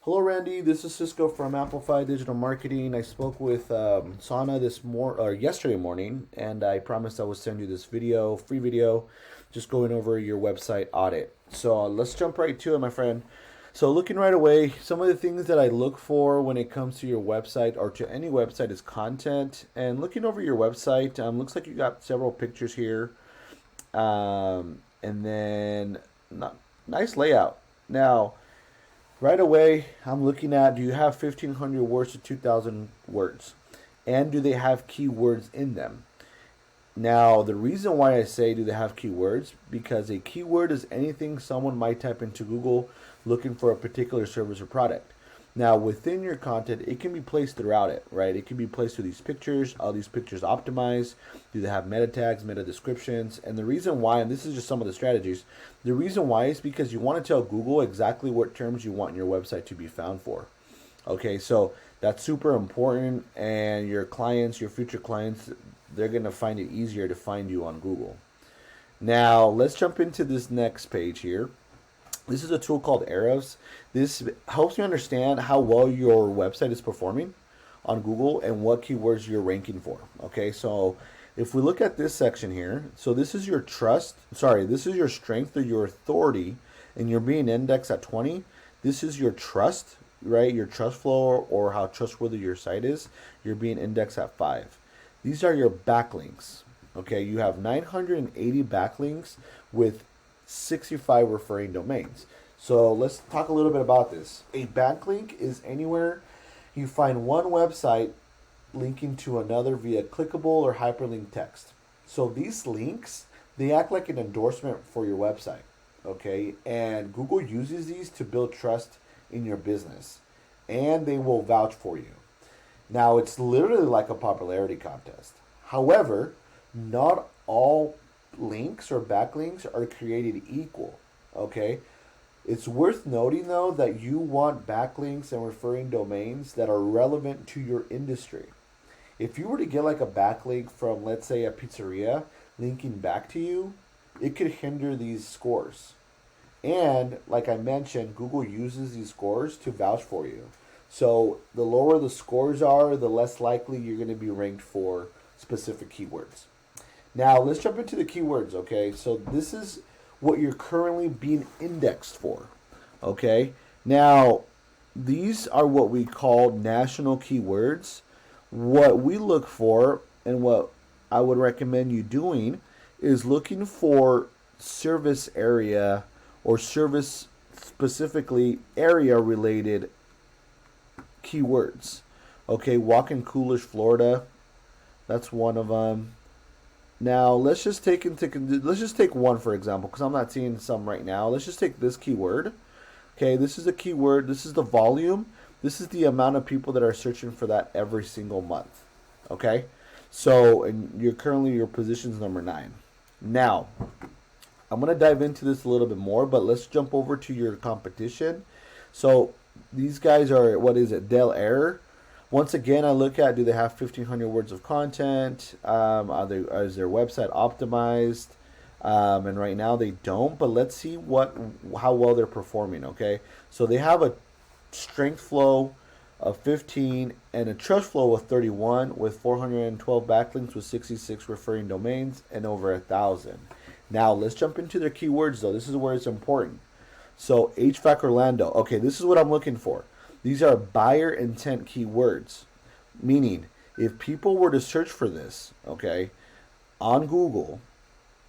Hello, Randy. This is Cisco from Amplify Digital Marketing. I spoke with Sana yesterday morning, and I promised I would send you this video, free video, just going over your website audit. So let's jump right to it, my friend. So looking right away, some of the things that I look for when it comes to your website or to any website is content. And looking over your website, looks like you got several pictures here, and then not, nice layout. Now, right away, I'm looking at, do you have 1,500 words to 2,000 words? And do they have keywords in them? Now, the reason why I say do they have keywords, because a keyword is anything someone might type into Google looking for a particular service or product. Now, within your content, it can be placed throughout it, right? It can be placed through these pictures. Are these pictures optimized? Do they have meta tags, meta descriptions? And the reason why, and this is just some of the strategies, the reason why is because you want to tell Google exactly what terms you want your website to be found for. Okay, so that's super important, and your clients, your future clients, they're going to find it easier to find you on Google. Now, let's jump into this next page here. This is a tool called Ahrefs. This helps you understand how well your website is performing on Google and what keywords you're ranking for. Okay, so if we look at this section here, so this is your this is your strength or your authority, and you're being indexed at 20. This is your trust, right? Your trust flow or how trustworthy your site is. You're being indexed at 5. These are your backlinks. Okay, you have 980 backlinks with 65 referring domains. So let's talk a little bit about this. A backlink is anywhere you find one website linking to another via clickable or hyperlink text. So these links, they act like an endorsement for your website, okay? And Google uses these to build trust in your business, and they will vouch for you. Now, it's literally like a popularity contest. However, not all links or backlinks are created equal, okay? It's worth noting, though, that you want backlinks and referring domains that are relevant to your industry. If you were to get like a backlink from, let's say, a pizzeria linking back to you, it could hinder these scores. And like I mentioned, Google uses these scores to vouch for you. So the lower the scores are, the less likely you're going to be ranked for specific keywords. Now, let's jump into the keywords, okay? So this is what you're currently being indexed for, okay? Now, these are what we call national keywords. What we look for and what I would recommend you doing is looking for service area or service specifically area related keywords. Okay, walk-in coolers, Florida. That's one of them. Now let's just take one for example, because I'm not seeing some right now. Let's just take this keyword. Okay, this is a keyword. This is the volume. This is the amount of people that are searching for that every single month. Okay, so and your position's number 9. Now I'm gonna dive into this a little bit more, but let's jump over to your competition. So these guys are, what is it, Del Air. Once again, I look at, do they have 1,500 words of content? Is their website optimized? And right now they don't, but let's see how well they're performing, okay? So they have a strength flow of 15 and a trust flow of 31 with 412 backlinks with 66 referring domains and over 1,000. Now let's jump into their keywords though. This is where it's important. So HVAC Orlando. Okay, this is what I'm looking for. These are buyer intent keywords, meaning if people were to search for this, okay, on Google,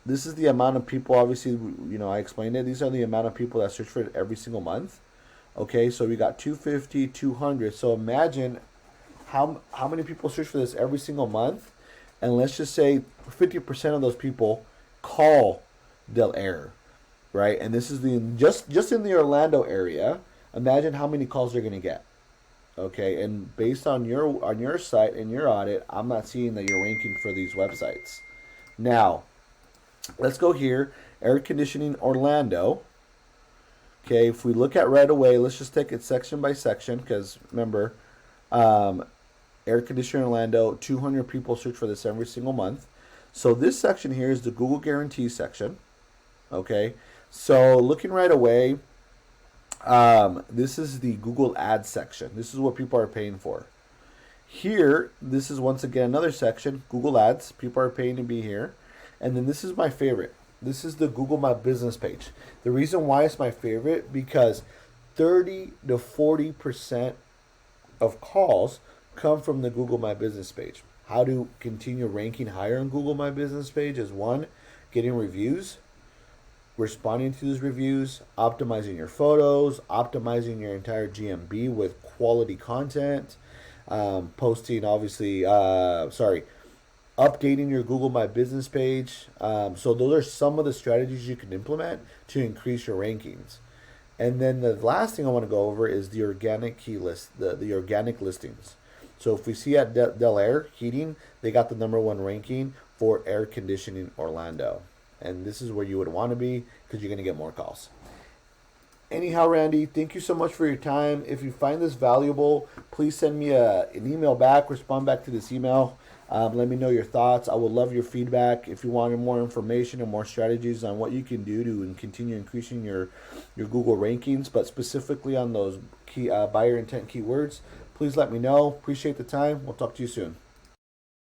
this is the amount of people, obviously, I explained it. These are the amount of people that search for it every single month. Okay, so we got 250, 200. So imagine how many people search for this every single month. And let's just say 50% of those people call Del Air, right? And this is just in the Orlando area. Imagine how many calls they're going to get. Okay, and based on your site and your audit, I'm not seeing that you're ranking for these websites. Now, let's go here. Air conditioning Orlando. Okay, if we look at right away, let's just take it section by section because remember, air conditioning Orlando, 200 people search for this every single month. So this section here is the Google guarantee section. Okay, so looking right away, This is the Google Ads section. This is what people are paying for. Here, this is once again another section, Google Ads. People are paying to be here. And then this is my favorite. This is the Google My Business page. The reason why it's my favorite, because 30 to 40% of calls come from the Google My Business page. How to continue ranking higher on Google My Business page is one, getting reviews, responding to those reviews, optimizing your photos, optimizing your entire GMB with quality content, posting obviously, updating your Google My Business page. So those are some of the strategies you can implement to increase your rankings. And then the last thing I want to go over is the organic key list, the organic listings. So if we see at Del Air Heating, they got the #1 ranking for air conditioning Orlando. And this is where you would want to be because you're going to get more calls. Anyhow, Randy, thank you so much for your time. If you find this valuable, please send me an email back, respond back to this email. Let me know your thoughts. I would love your feedback. If you wanted more information and more strategies on what you can do to continue increasing your Google rankings, but specifically on those key buyer intent keywords, please let me know. Appreciate the time. We'll talk to you soon.